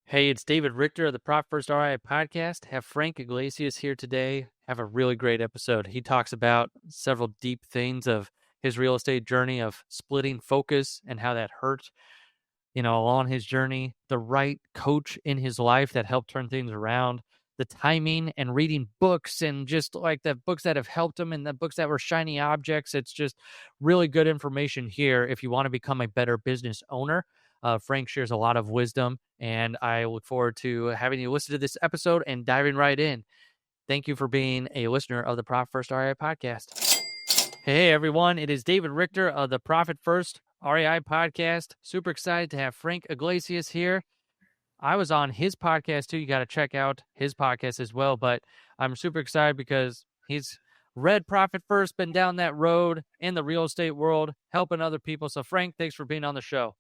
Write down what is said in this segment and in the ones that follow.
Hey, it's David Richter of the Profit First RI podcast. Have Frank Iglesias here today. Have a really great episode. He talks about several deep things of his real estate journey of splitting focus and how that hurt, along his journey, the right coach in his life that helped turn things around, the timing and reading books and just like the books that have helped him and the books that were shiny objects. It's just really good information here if you want to become a better business owner. Frank shares a lot of wisdom, and I look forward to having you listen to this episode and diving right in. Thank you for being a listener of the Profit First REI podcast. Hey, everyone. It is David Richter of the Profit First REI podcast. Super excited to have Frank Iglesias here. I was on his podcast too. You got to check out his podcast as well. But I'm super excited because he's read Profit First, been down that road in the real estate world, helping other people. So, Frank, thanks for being on the show.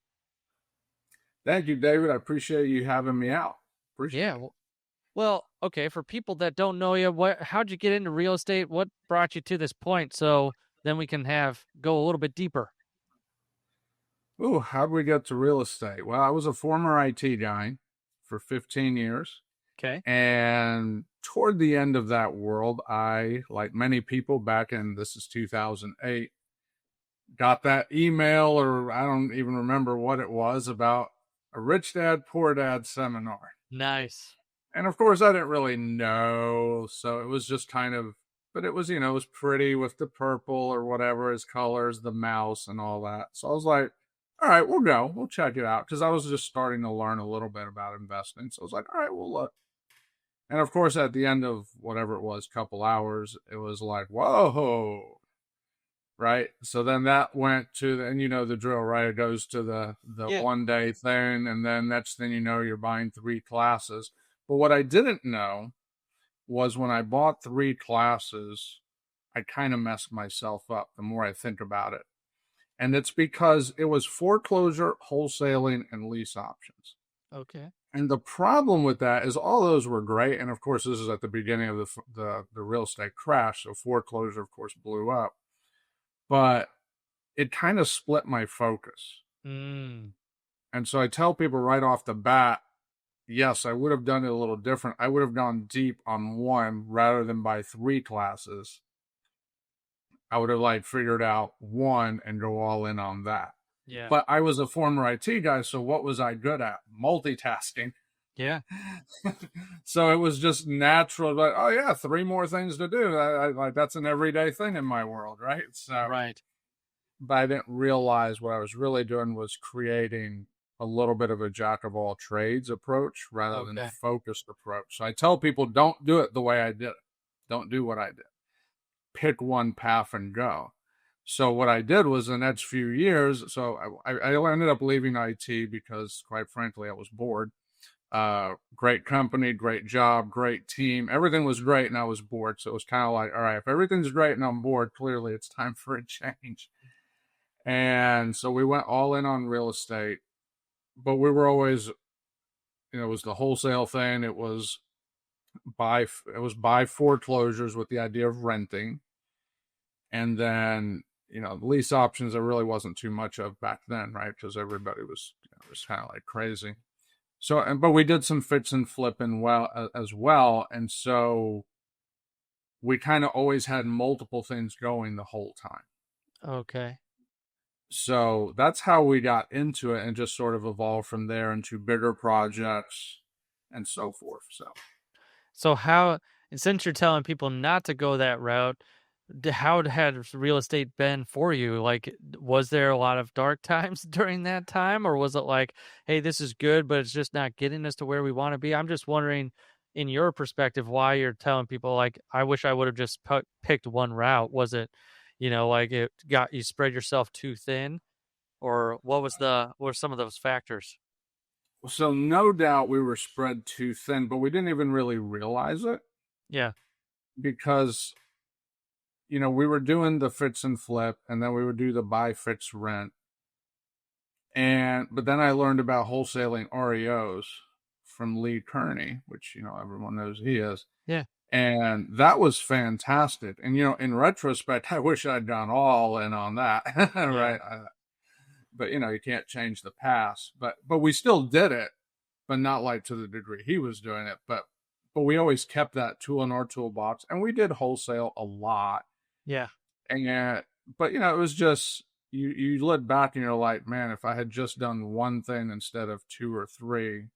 Thank you, David. I appreciate you having me out. Appreciate it. Well, okay. For people that don't know you, how'd you get into real estate? What brought you to this point? So then we can go a little bit deeper. Ooh, how'd we get to real estate? Well, I was a former IT guy for 15 years. Okay. And toward the end of that world, I, like many people this is 2008, got that email, or I don't even remember what it was, about a Rich Dad, Poor Dad seminar. Nice. And of course, I didn't really know. So it was just but it was, it was pretty with the purple or whatever his colors, the mouse and all that. So I was like, all right, we'll go. We'll check it out. Because I was just starting to learn a little bit about investing. So I was like, all right, we'll look. And of course, at the end of whatever it was, couple hours, it was like, whoa. Right. So then that went to and the drill, right? It goes to the 1 day thing. And then next thing you know, you're buying 3 classes. But what I didn't know was when I bought 3 classes, I kind of messed myself up the more I think about it. And it's because it was foreclosure, wholesaling, and lease options. Okay. And the problem with that is all those were great. And of course, this is at the beginning of the real estate crash. So foreclosure, of course, blew up. But it kind of split my focus. Mm. And so I tell people right off the bat, yes, I would have done it a little different. I would have gone deep on 1 rather than buy 3 classes. I would have figured out 1 and go all in on that. Yeah. But I was a former IT guy, so what was I good at? Multitasking. Yeah. So it was just natural. But oh yeah, 3 more things to do. I that's an everyday thing in my world, right? So right. But I didn't realize what I was really doing was creating a little bit of a jack of all trades approach rather than a focused approach. So I tell people, don't do it the way I did it. Don't do what I did. Pick one path and go. So what I did was the next few years, so I ended up leaving IT because, quite frankly, I was bored. Great company, great job, great team. Everything was great and I was bored. So it was kind of like, all right, if everything's great and I'm bored, clearly it's time for a change. And so we went all in on real estate, but we were always, it was the wholesale thing. It was buy foreclosures with the idea of renting. And then, the lease options, there really wasn't too much of back then, right? Because everybody was, was kind of like crazy. So, but we did some fix and flipping as well. And so we kind of always had multiple things going the whole time. Okay. So that's how we got into it and just sort of evolved from there into bigger projects and so forth. So how, and since you're telling people not to go that route, how had real estate been for you? Was there a lot of dark times during that time, or was it like, hey, this is good, but it's just not getting us to where we want to be? I'm just wondering, in your perspective, why you're telling people I wish I would have just picked one route. Was it, it got you spread yourself too thin, or what were some of those factors? So no doubt we were spread too thin, but we didn't even really realize it. Yeah. Because we were doing the fix and flip, and then we would do the buy, fix, rent. But then I learned about wholesaling REOs from Lee Kearney, which, everyone knows he is. Yeah. And that was fantastic. And, in retrospect, I wish I'd gone all in on that. Right. But, you can't change the past. But we still did it. but not like to the degree he was doing it. But we always kept that tool in our toolbox, and we did wholesale a lot. Yeah. And but it was just you look back and you're like, man, if I had just done one thing instead of two or three,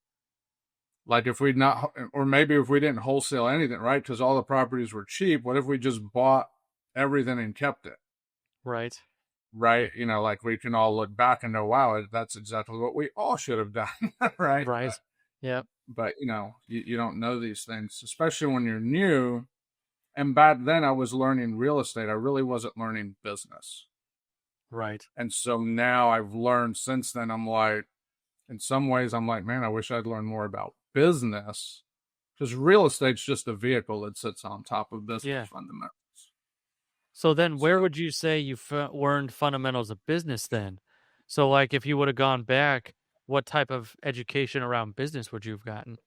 like if we'd not, or maybe if we didn't wholesale anything, right? Because all the properties were cheap. What if we just bought everything and kept it? Right. Right. Like we can all look back and know, wow, that's exactly what we all should have done. Right. Right. Yeah. But you don't know these things, especially when you're new. And back then I was learning real estate. I really wasn't learning business. Right. And so now I've learned since then, I'm like, in some ways, I'm like, man, I wish I'd learned more about business, because real estate's just a vehicle that sits on top of business fundamentals. So then where would you say you learned fundamentals of business then? So like if you would have gone back, what type of education around business would you have gotten?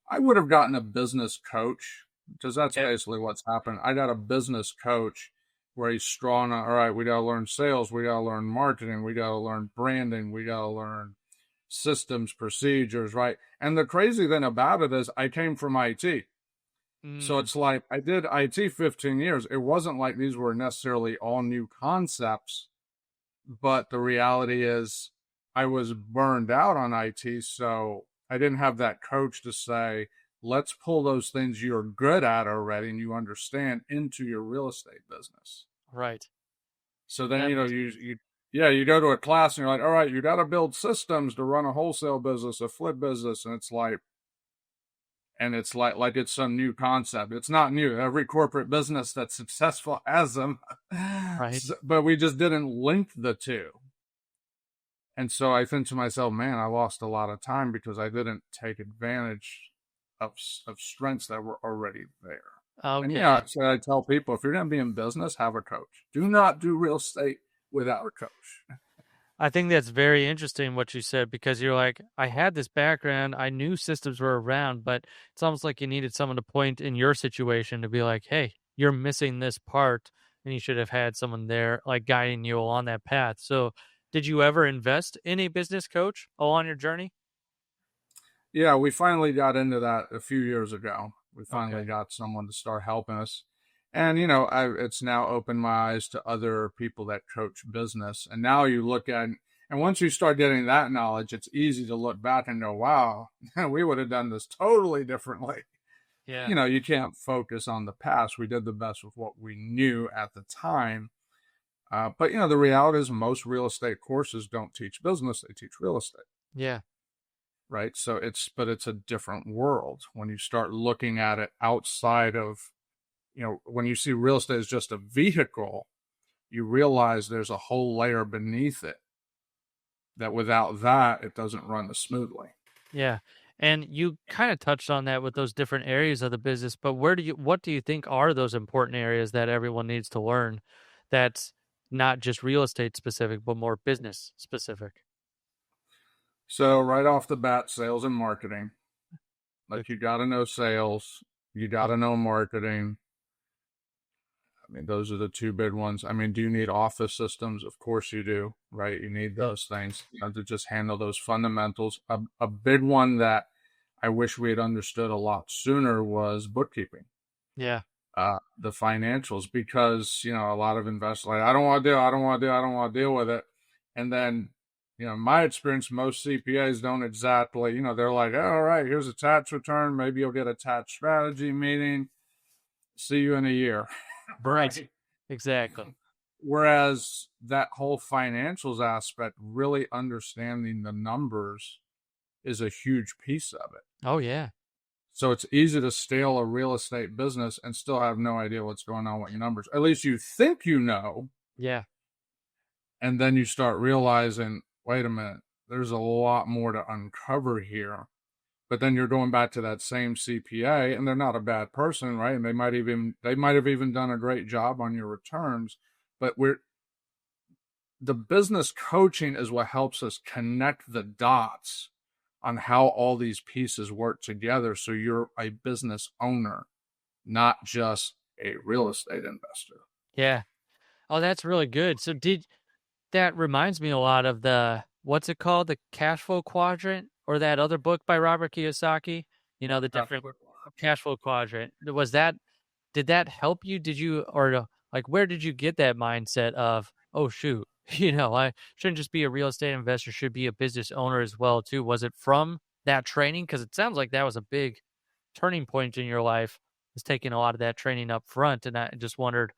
I would have gotten a business coach, because that's basically what's happened. I got a business coach where he's strong on, all right, we got to learn sales, we got to learn marketing, we got to learn branding, we got to learn systems, procedures, right? And the crazy thing about it is I came from IT. So it's like I did IT 15 years. It wasn't like these were necessarily all new concepts, but the reality is I was burned out on IT. So I didn't have that coach to say, let's pull those things you're good at already and you understand into your real estate business. Right. So then, you go to a class and you're like, all right, you got to build systems to run a wholesale business, a flip business. And it's like it's some new concept. It's not new. Every corporate business that's successful has them. Right. But we just didn't link the two. And so I think to myself, man, I lost a lot of time because I didn't take advantage of strengths that were already there. Oh, And yeah. so I tell people, if you're going to be in business, have a coach. Do not do real estate without a coach. I think that's very interesting what you said, because you're like, I had this background, I knew systems were around, but it's almost like you needed someone to point in your situation to be like, hey, you're missing this part, and you should have had someone there like guiding you along that path. So, did you ever invest in a business coach along your journey? Yeah, we finally got into that a few years ago. We finally Okay. got someone to start helping us. And, it's now opened my eyes to other people that coach business. And now you look at, and once you start getting that knowledge, it's easy to look back and go, wow, we would have done this totally differently. Yeah. You can't focus on the past. We did the best with what we knew at the time. But, the reality is most real estate courses don't teach business, they teach real estate. Yeah. Right. So it's a different world when you start looking at it outside of, when you see real estate as just a vehicle, you realize there's a whole layer beneath it that without that, it doesn't run as smoothly. Yeah. And you kind of touched on that with those different areas of the business, but what do you think are those important areas that everyone needs to learn that's not just real estate specific, but more business specific? So right off the bat, sales and marketing. Like you got to know sales, you got to know marketing. I mean, those are the two big ones. I mean, do you need office systems? Of course you do, right? You need those things to just handle those fundamentals. A big one that I wish we had understood a lot sooner was bookkeeping. Yeah. The financials, because, a lot of investors like, I don't want to deal with it. And then, my experience, most CPAs don't exactly, they're like, oh, all right, here's a tax return. Maybe you'll get a tax strategy meeting. See you in a year. Right. Exactly. Whereas that whole financials aspect, really understanding the numbers is a huge piece of it. Oh, yeah. So it's easy to scale a real estate business and still have no idea what's going on with your numbers. At least you think you know. Yeah. And then you start realizing, wait a minute, there's a lot more to uncover here. But then you're going back to that same CPA, and they're not a bad person, right? And they might have even done a great job on your returns. But the business coaching is what helps us connect the dots on how all these pieces work together. So you're a business owner, not just a real estate investor. Yeah. Oh, that's really good. That reminds me a lot of what's it called? The cash flow quadrant or that other book by Robert Kiyosaki, Yeah, the different absolutely. cash flow quadrant. Did that help you? Did you, or like, where did you get that mindset of, oh, shoot, I shouldn't just be a real estate investor, should be a business owner as well, too? Was it from that training? Because it sounds like that was a big turning point in your life, was taking a lot of that training up front. And I just wondered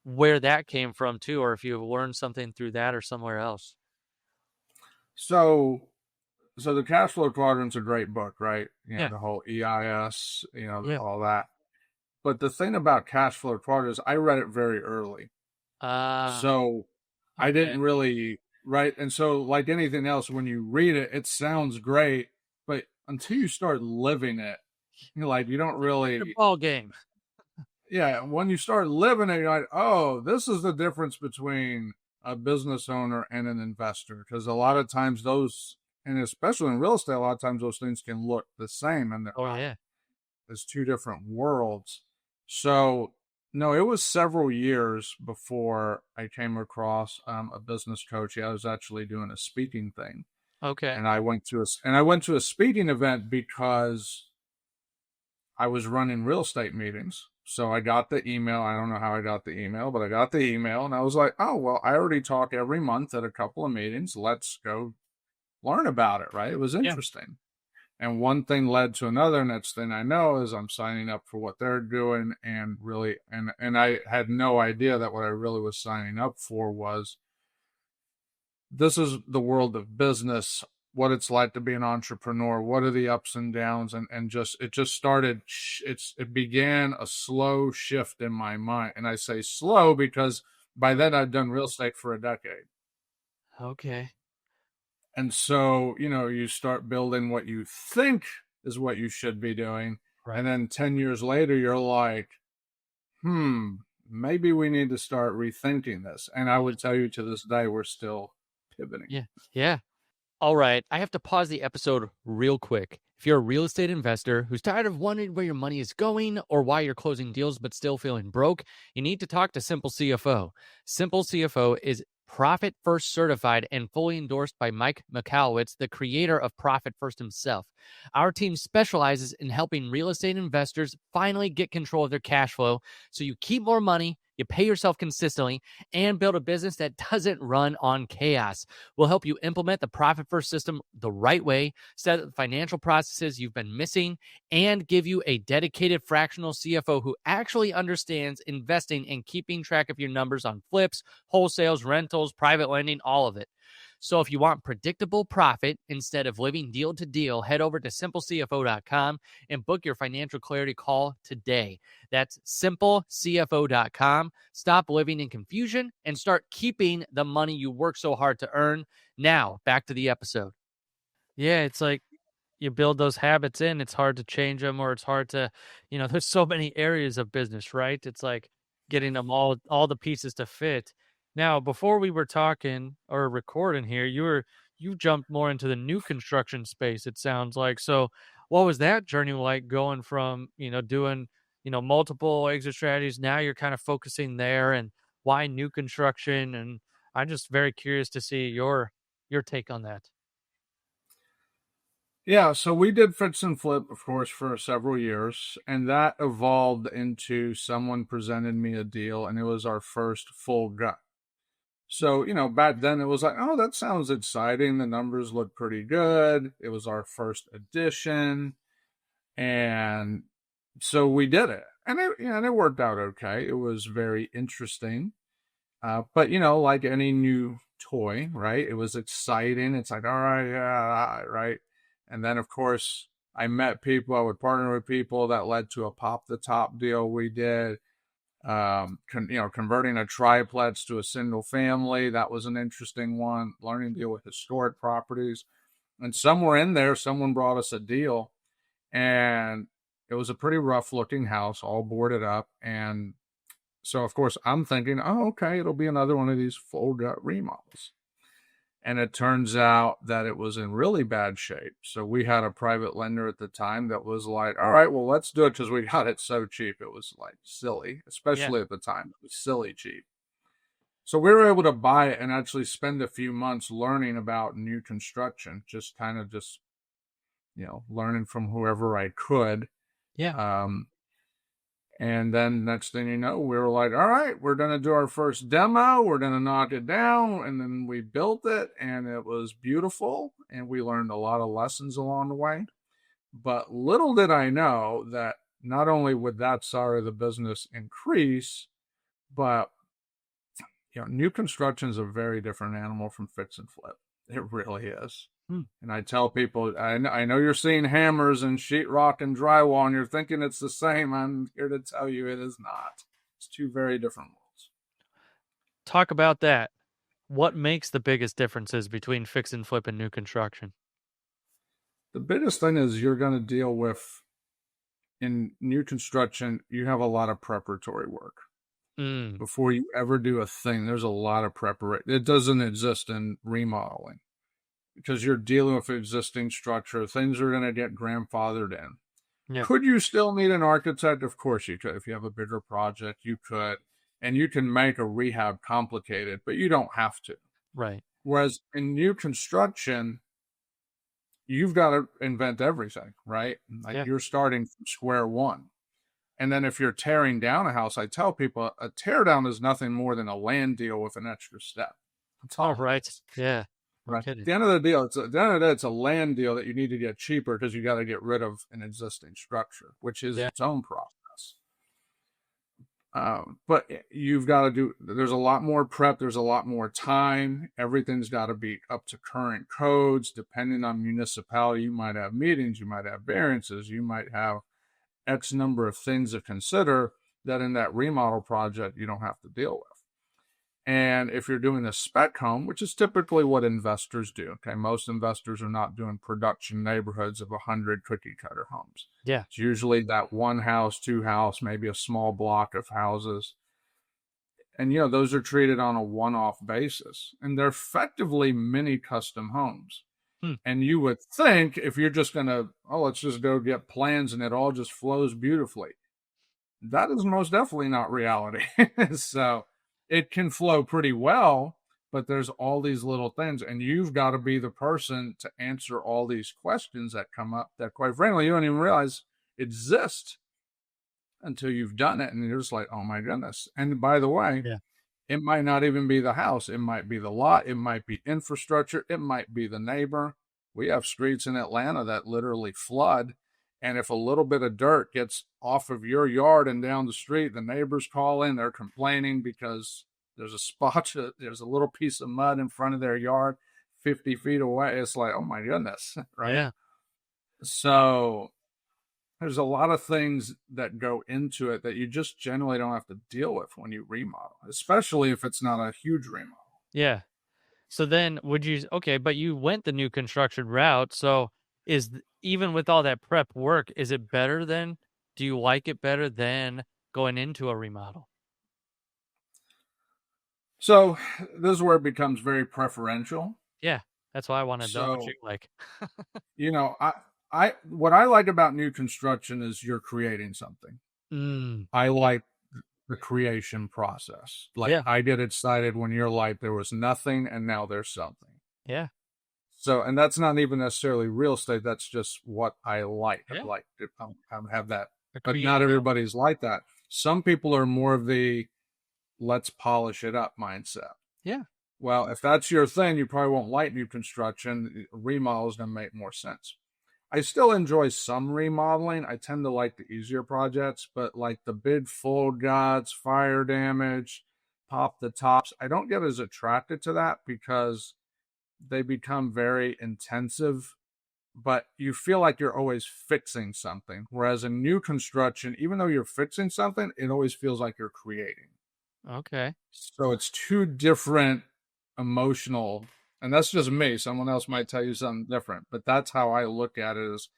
where that came from, too, or if you learned something through that or somewhere else. So, so the cash flow quadrant's a great book, right? Yeah. The whole EIS, Yeah. all that. But the thing about cash flow quadrant is I read it very early. Ah, So I okay. didn't really, right? And so, like anything else, when you read it, it sounds great, but until you start living it, you don't The really, ball game. yeah, when you start living it, you're like, oh, this is the difference between a business owner and an investor. Because a lot of times those, and especially in real estate, a lot of times those things can look the same and they're Oh, not. yeah. There's two different worlds. So, no, it was several years before I came across a business coach. Yeah, I was actually doing a speaking thing, Okay. and I went to a speaking event because I was running real estate meetings. So I got the email. I don't know how I got the email, but I got the email, and I was like, oh well, I already talk every month at a couple of meetings. Let's go learn about it. Right? It was Yeah. interesting. And one thing led to another. Next thing I know is I'm signing up for what they're doing, and really, and I had no idea that what I really was signing up for was this is the world of business, what it's like to be an entrepreneur, what are the ups and downs, and just it just started. It began a slow shift in my mind, and I say slow because by then I'd done real estate for a decade. Okay. And so, you start building what you think is what you should be doing. Right. And then 10 years later, you're like, maybe we need to start rethinking this. And I would tell you to this day, we're still pivoting. Yeah. Yeah. All right, I have to pause the episode real quick. If you're a real estate investor who's tired of wondering where your money is going or why you're closing deals but still feeling broke, you need to talk to Simple CFO. Simple CFO is Profit First certified and fully endorsed by Mike McAlowitz, the creator of Profit First himself. Our team specializes in helping real estate investors finally get control of their cash flow so you keep more money, you pay yourself consistently, and build a business that doesn't run on chaos. We'll help you implement the Profit First system the right way, set up the financial processes you've been missing, and give you a dedicated fractional CFO who actually understands investing and keeping track of your numbers on flips, wholesales, rentals, private lending, all of it. So if you want predictable profit instead of living deal to deal, head over to simplecfo.com and book your financial clarity call today. That's simplecfo.com. Stop living in confusion and start keeping the money you work so hard to earn. Now, back to the episode. Yeah, it's like you build those habits in, it's hard to change them, or it's hard to, there's so many areas of business, right? It's like getting them all the pieces to fit. Now, before we were talking or recording here, you jumped more into the new construction space, it sounds like. So what was that journey like, going from, doing, multiple exit strategies? Now you're kind of focusing there, and why new construction? And I'm just very curious to see your take on that. Yeah, so we did fix and flip, of course, for several years, and that evolved into someone presented me a deal, and it was our first full gut. So, back then it was like, oh, that sounds exciting. The numbers look pretty good. It was our first edition. And so we did it. And it worked out okay. It was very interesting. But, like any new toy, right? It was exciting. It's like, all right, yeah, right. And then, of course, I met people. I would partner with people that led to a pop the top deal we did. Converting a triplex to a single family. That was an interesting one. Learning to deal with historic properties. And somewhere in there, someone brought us a deal, and it was a pretty rough looking house, all boarded up. And so, of course, I'm thinking, oh, okay, it'll be another one of these full gut remodels. And it turns out that it was in really bad shape. So we had a private lender at the time that was like, all right, well, let's do it because we got it so cheap. It was like silly, Yeah. especially at the time. It was silly cheap. So we were able to buy it and actually spend a few months learning about new construction, just kind of just learning from whoever I could. Yeah. And then next thing you know, we were like, all right, we're going to do our first demo. We're going to knock it down. And then we built it, and it was beautiful. And we learned a lot of lessons along the way. But little did I know that not only would that side of the business increase, but new construction is a very different animal from fix and flip. It really is. And I tell people, I know you're seeing hammers and sheetrock and drywall, and you're thinking it's the same. I'm here to tell you it is not. It's two very different worlds. Talk about that. What makes the biggest differences between fix and flip and new construction? The biggest thing is you're going to deal with, in new construction, you have a lot of preparatory work. Before you ever do a thing, there's a lot of preparation. It doesn't exist in remodeling because you're dealing with existing structure. Things are going to get grandfathered in. Yeah. Could you still need an architect? Of course you could. If you have a bigger project, you could. And you can make a rehab complicated, but you don't have to. Right. Whereas in new construction, you've got to invent everything, right? You're starting from square one. And then if you're tearing down a house, I tell people a tear down is nothing more than a land deal with an extra step. That's all right. Yeah. Right. At the end of the day, it's a land deal that you need to get cheaper because you got to get rid of an existing structure, which is its own process. But you've got to there's a lot more prep. There's a lot more time. Everything's got to be up to current codes. Depending on municipality, you might have meetings, you might have variances, you might have X number of things to consider that in that remodel project you don't have to deal with. And if you're doing a spec home, which is typically what investors do, okay, most investors are not doing production neighborhoods of 100 cookie cutter homes. Yeah. It's usually that one house, two house, maybe a small block of houses. And, those are treated on a one-off basis. And they're effectively mini custom homes. And you would think if you're just going to, let's just go get plans and it all just flows beautifully. That is most definitely not reality. So it can flow pretty well, but there's all these little things. And you've got to be the person to answer all these questions that come up that, quite frankly, you don't even realize exist until you've done it. And you're just like, oh, my goodness. And by the way, it might not even be the house. It might be the lot. It might be infrastructure. It might be the neighbor. We have streets in Atlanta that literally flood. And if a little bit of dirt gets off of your yard and down the street, the neighbors call in. They're complaining because there's a little piece of mud in front of their yard 50 feet away. It's like, oh, my goodness. Right? Yeah. So there's a lot of things that go into it that you just generally don't have to deal with when you remodel, especially if it's not a huge remodel. Yeah. So then but you went the new construction route. So even with all that prep work, is it better then? Do you like it better than going into a remodel? So this is where it becomes very preferential. Yeah. That's why I want to know what you like. What I like about new construction is you're creating something. I like the creation process. I get excited when you're like, there was nothing and now there's something. Yeah. So, and that's not even necessarily real estate. That's just what I like. Yeah. I have that, but not everybody's like that. Some people are more of the let's polish it up mindset. Yeah. Well, if that's your thing, you probably won't like new construction. Remodel is going to make more sense. I still enjoy some remodeling. I tend to like the easier projects, but like the big full guts, fire damage, pop the tops, I don't get as attracted to that because they become very intensive, but you feel like you're always fixing something. Whereas in new construction, even though you're fixing something, it always feels like you're creating. Okay. So it's two different emotional, and that's just me. Someone else might tell you something different, but that's how I look at it is,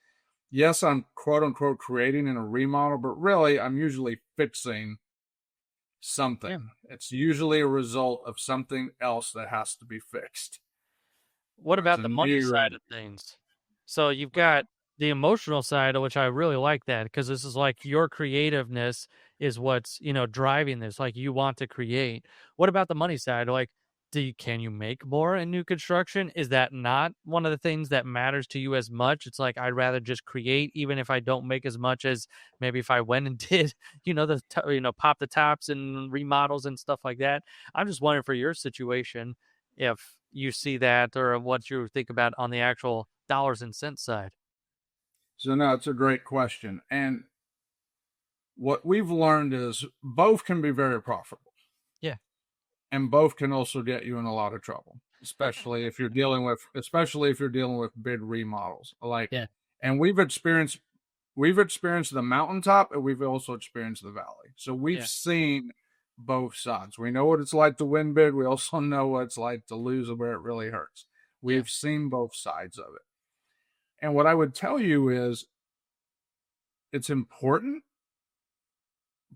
yes, I'm quote unquote creating in a remodel, but really I'm usually fixing something. Yeah. It's usually a result of something else that has to be fixed. What about the money side of things? So you've got the emotional side, which I really like that because this is like your creativeness is what's, driving this. Like you want to create. What about the money side? Like can you make more in new construction? Is that not one of the things that matters to you as much? It's like, I'd rather just create, even if I don't make as much as maybe if I went and did, pop the tops and remodels and stuff like that. I'm just wondering for your situation, if you see that or what you think about on the actual dollars and cents side. So no, it's a great question. And what we've learned is both can be very profitable. Yeah. And both can also get you in a lot of trouble, especially if you're dealing with big remodels. Yeah. And we've experienced the mountaintop and we've also experienced the valley. So we've Yeah. seen both sides. We know what it's like to win big. We also know what it's like to lose where it really hurts. Yeah. We've seen both sides of it. And what I would tell you is it's important,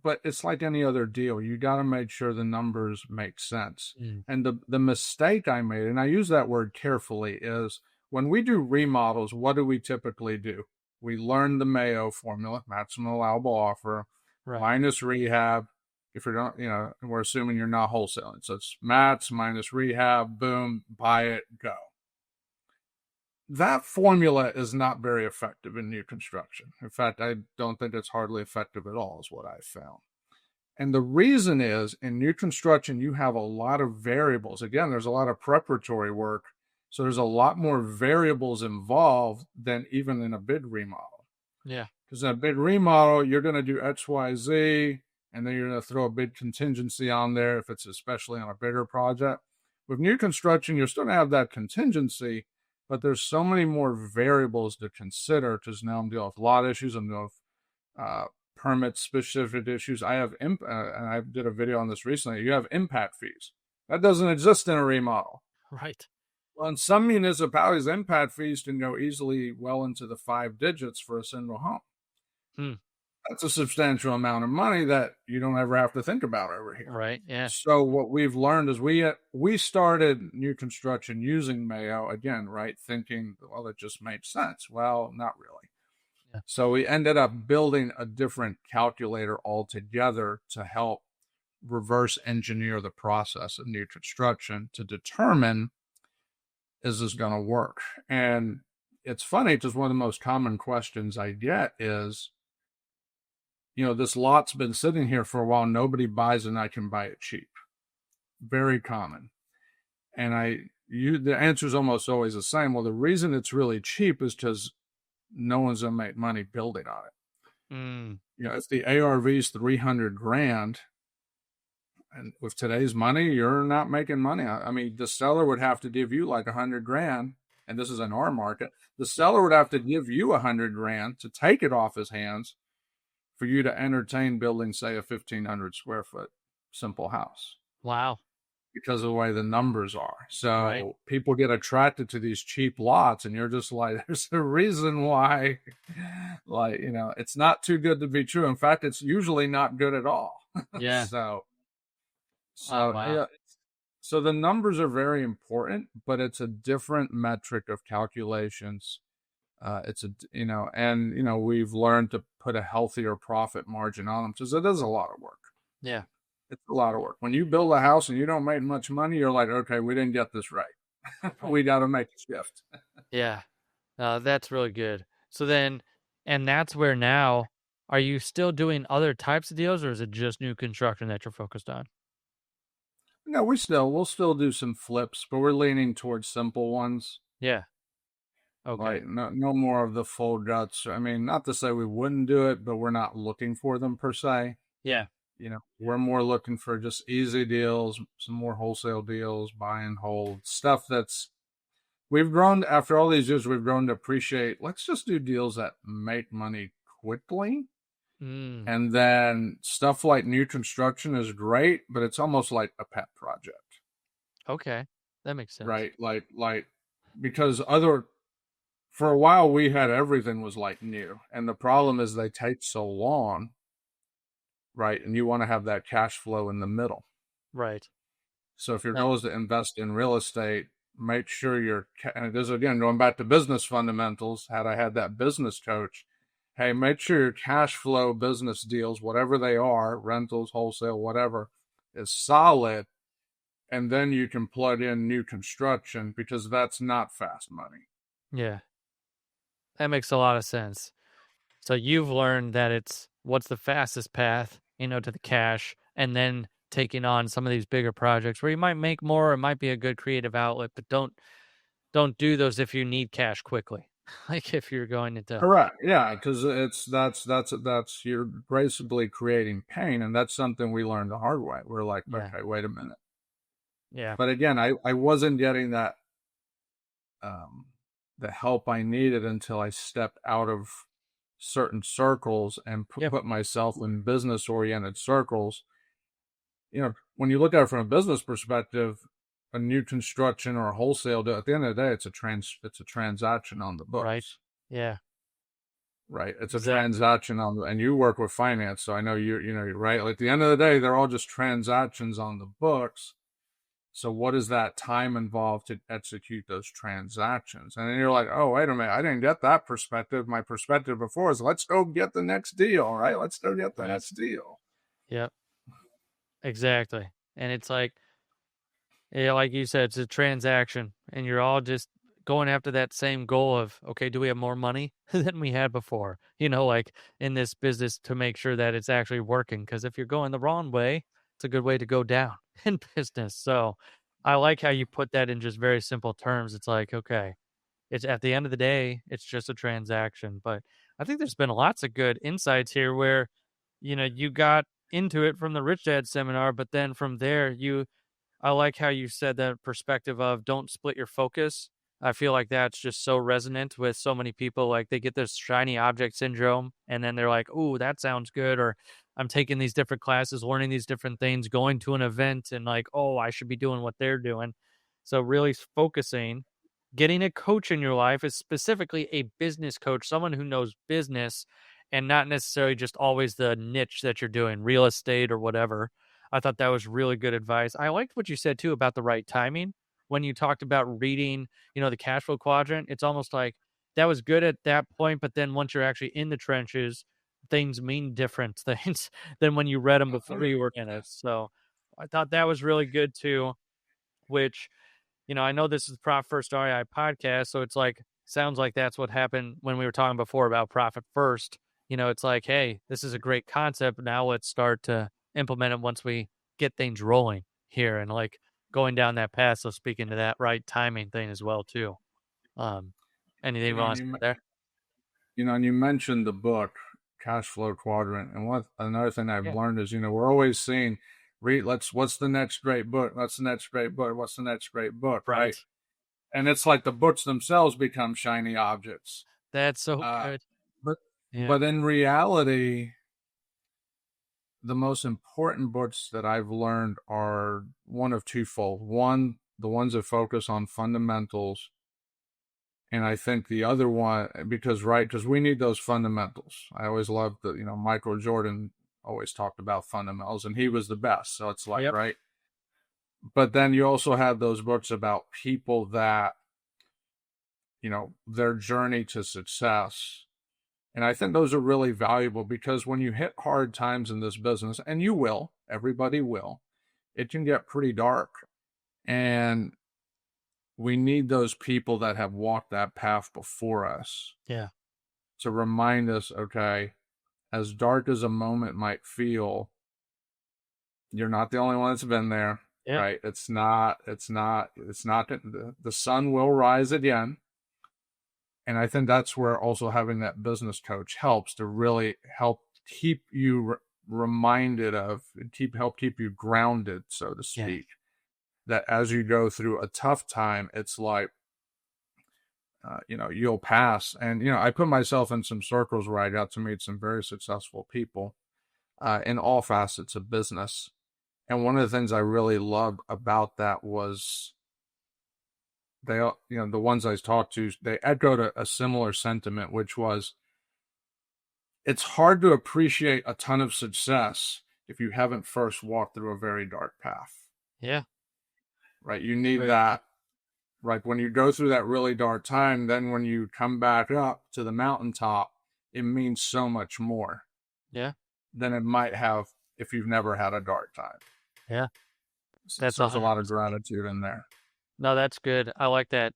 but it's like any other deal. You got to make sure the numbers make sense. And the mistake I made, and I use that word carefully, is when we do remodels, what do we typically do? We learn the Mayo formula, maximum allowable offer, Right. minus rehab. If you're not, we're assuming you're not wholesaling. So it's mats minus rehab, boom, buy it, go. That formula is not very effective in new construction. In fact, I don't think it's hardly effective at all, is what I've found. And the reason is, in new construction, you have a lot of variables. Again, there's a lot of preparatory work. So there's a lot more variables involved than even in a big remodel. Yeah. Because in a big remodel, you're going to do X, Y, Z, and then you're going to throw a big contingency on there if it's especially on a bigger project. With new construction, you're still going to have that contingency, but there's so many more variables to consider because now I'm dealing with lot issues. I'm dealing with permit specific issues. And I did a video on this recently. You have impact fees. That doesn't exist in a remodel. Right. Well, in some municipalities, impact fees can go easily well into the 5 digits for a single home. That's a substantial amount of money that you don't ever have to think about over here. Right. Yeah. So what we've learned is we started new construction using Mayo again, right? Thinking, well, it just makes sense. Well, not really. Yeah. So we ended up building a different calculator altogether to help reverse engineer the process of new construction to determine, is this going to work? And it's funny because one of the most common questions I get is, this lot's been sitting here for a while. Nobody buys it and I can buy it cheap. Very common. And the answer is almost always the same. Well, the reason it's really cheap is because no one's going to make money building on it. If the ARV's $300,000, and with today's money, you're not making money. I mean, the seller would have to give you like $100,000, and this is in our market. The seller would have to give you $100,000 to take it off his hands for you to entertain building, say, a 1,500 square foot simple house. Wow. Because of the way the numbers are. So people get attracted to these cheap lots, and you're just like, there's a reason why, it's not too good to be true. In fact, it's usually not good at all. Yeah. Yeah. So the numbers are very important, but it's a different metric of calculations. We've learned to put a healthier profit margin on them because it is a lot of work. Yeah. It's a lot of work. When you build a house and you don't make much money, you're like, okay, we didn't get this right. We got to make a shift. Yeah. That's really good. So then, and that's where now, are you still doing other types of deals or is it just new construction that you're focused on? No, we'll still do some flips, but we're leaning towards simple ones. Yeah. Okay. Like no more of the full guts. I mean, not to say we wouldn't do it, but we're not looking for them per se. Yeah. We're more looking for just easy deals, some more wholesale deals, buy and hold stuff after all these years, we've grown to appreciate, let's just do deals that make money quickly. And then stuff like new construction is great, but it's almost like a pet project. Okay. That makes sense. Right. Like, because for a while we had everything was like new. And the problem is they take so long. Right. And you want to have that cash flow in the middle. Right. So if your goal is to invest in real estate, make sure and this again, going back to business fundamentals, had I had that business coach, hey, make sure your cash flow business deals, whatever they are, rentals, wholesale, whatever, is solid. and then you can plug in new construction, because that's not fast money. Yeah. That makes a lot of sense. So you've learned that it's what's the fastest path, to the cash, and then taking on some of these bigger projects where you might make more, it might be a good creative outlet, but don't do those if you need cash quickly. Like if you're going into Correct. Yeah, because that's you're basically creating pain, and that's something we learned the hard way. We're like, yeah, okay, wait a minute. yeah, But again, I wasn't getting that um, the help I needed until I stepped out of certain circles and yeah, put myself in business oriented circles. When you look at it from a business perspective, a new construction or a wholesale deal, at the end of the day, it's a transaction on the right. books. Yeah, Right. It's a exactly. transaction and you work with finance. So I know you're right. Like at the end of the day, they're all just transactions on the books. So what is that time involved to execute those transactions? And then you're like, oh, wait a minute. I didn't get that perspective. My perspective before is let's go get the next deal, right? Let's go get the Right. next deal. Yep. Exactly. And it's like, yeah, like you said, it's a transaction, and you're all just going after that same goal of, okay, do we have more money than we had before? Like in this business to make sure that it's actually working. Because if you're going the wrong way, it's a good way to go down in business. So I like how you put that in just very simple terms. It's like, okay, it's at the end of the day, it's just a transaction. But I think there's been lots of good insights here where, you got into it from the Rich Dad seminar, but then from there, I like how you said that perspective of don't split your focus. I feel like that's just so resonant with so many people. Like they get this shiny object syndrome and then they're like, "Ooh, that sounds good." Or I'm taking these different classes, learning these different things, going to an event and like, "Oh, I should be doing what they're doing." So really focusing, getting a coach in your life is specifically a business coach, someone who knows business and not necessarily just always the niche that you're doing, real estate or whatever. I thought that was really good advice. I liked what you said too about the right timing. When you talked about reading, the cash flow quadrant, it's almost like that was good at that point, but then once you're actually in the trenches, things mean different things than when you read them before you were in it. So I thought that was really good too, which I know this is the Profit First REI podcast, so it's like sounds like that's what happened when we were talking before about Profit First. It's like, hey, this is a great concept. Now let's start to implement it once we get things rolling here and like going down that path. So speaking to that right timing thing as well too. Um, anything You you know, want and to you say there? and you mentioned the book Cash Flow Quadrant, and what another thing I've Yeah, learned is we're always seeing read what's the next great book? What's the next great book? What's the next great book? Right? right. And it's like the books themselves become shiny objects. That's so Uh, good. but Yeah, but in reality, the most important books that I've learned are one of twofold. One, the ones that focus on fundamentals, and I think the other one, because we need those fundamentals. I always loved that, Michael Jordan always talked about fundamentals, and he was the best. So it's like, yep, right. But then you also have those books about people that, their journey to success. And I think those are really valuable because when you hit hard times in this business, and you will, everybody will, it can get pretty dark. And we need those people that have walked that path before us yeah, to remind us, okay, as dark as a moment might feel, you're not the only one that's been there, yep, right? It's not, the sun will rise again. And I think that's where also having that business coach helps to really help keep you reminded of, help keep you grounded, so to yeah, speak. That as you go through a tough time, it's like, you'll pass. And, I put myself in some circles where I got to meet some very successful people in all facets of business. And one of the things I really loved about that was they, the ones I talked to, they echoed a similar sentiment, which was it's hard to appreciate a ton of success if you haven't first walked through a very dark path, yeah. right? You need Very true. that, right? When you go through that really dark time, then when you come back up to the mountaintop, it means so much more Yeah, than it might have if you've never had a dark time. yeah. So That's there's a lot of 100%. gratitude in there. No, that's good. I like that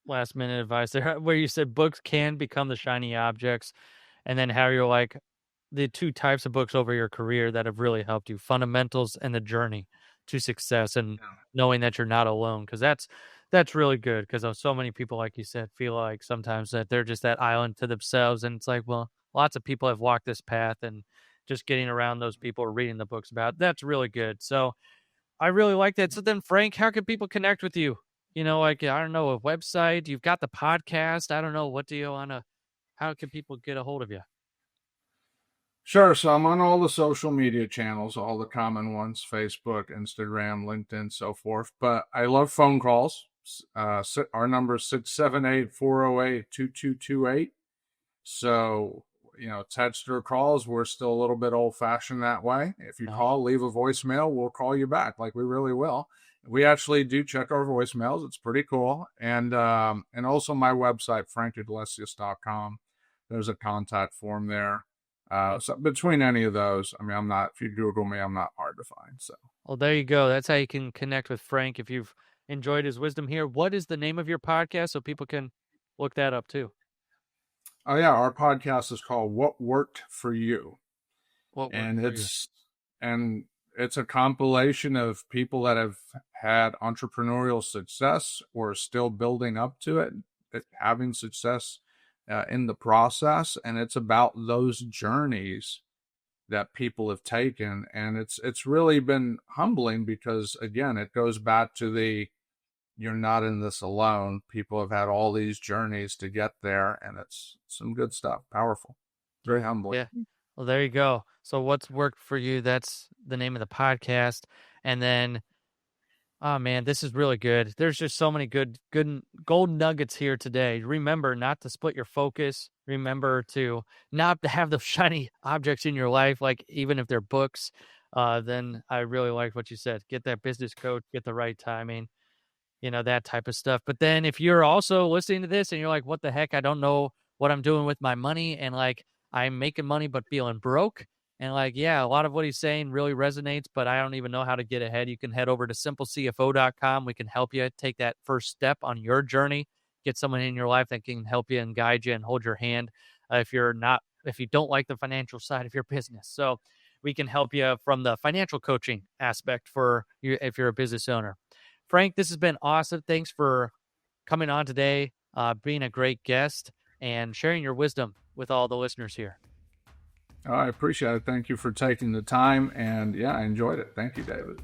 last minute advice there where you said books can become the shiny objects, and then how you're like the two types of books over your career that have really helped you, fundamentals and the journey to success, and Yeah. knowing that you're not alone, because that's really good, because so many people, like you said, feel like sometimes that they're just that island to themselves, and it's like, well, lots of people have walked this path, and just getting around those people or reading the books about, that's really good. So I really like that. So then, Frank, how can people connect with you? Like, I don't know, a website, you've got the podcast. I don't know. What do you want to, how can people get a hold of you? Sure. So I'm on all the social media channels, all the common ones: Facebook, Instagram, LinkedIn, so forth. But I love phone calls. Our number is 678-408-2228. So, text or calls, we're still a little bit old fashioned that way. If you No. call, leave a voicemail, we'll call you back. Like, we really will. We actually do check our voicemails. It's pretty cool. And also my website, frankiglesias.com. There's a contact form there. So between any of those, I mean, if you Google me, I'm not hard to find. So, Well, there you go. That's how you can connect with Frank if you've enjoyed his wisdom here. What is the name of your podcast so people can look that up too? oh yeah, our podcast is called What Worked for You. What worked And for you? it's a compilation of people that have had entrepreneurial success or still building up to it, having success in the process. And it's about those journeys that people have taken. And it's really been humbling because, again, it goes back to you're not in this alone. People have had all these journeys to get there, and it's some good stuff. Powerful. Very humbling. Yeah. Well, there you go. So what's worked for you? That's the name of the podcast. And then, oh man, this is really good. There's just so many good gold nuggets here today. Remember not to split your focus. Remember to not to have those shiny objects in your life, like even if they're books. Then I really like what you said. Get that business coach, get the right timing, that type of stuff. But then if you're also listening to this and you're like, what the heck? I don't know what I'm doing with my money. And like, I'm making money, but feeling broke. And like, yeah, a lot of what he's saying really resonates, but I don't even know how to get ahead. You can head over to simplecfo.com. We can help you take that first step on your journey, get someone in your life that can help you and guide you and hold your hand. If you don't like the financial side of your business. So we can help you from the financial coaching aspect for you if you're a business owner. Frank, this has been awesome. Thanks for coming on today, being a great guest, and sharing your wisdom with all the listeners here. Oh, I appreciate it. Thank you for taking the time. And yeah, I enjoyed it. Thank you, David.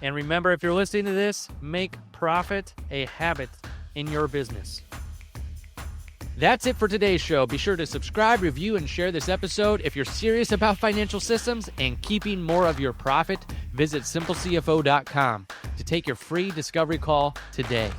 And remember, if you're listening to this, make profit a habit in your business. That's it for today's show. Be sure to subscribe, review, and share this episode. If you're serious about financial systems and keeping more of your profit, visit simplecfo.com to take your free discovery call today.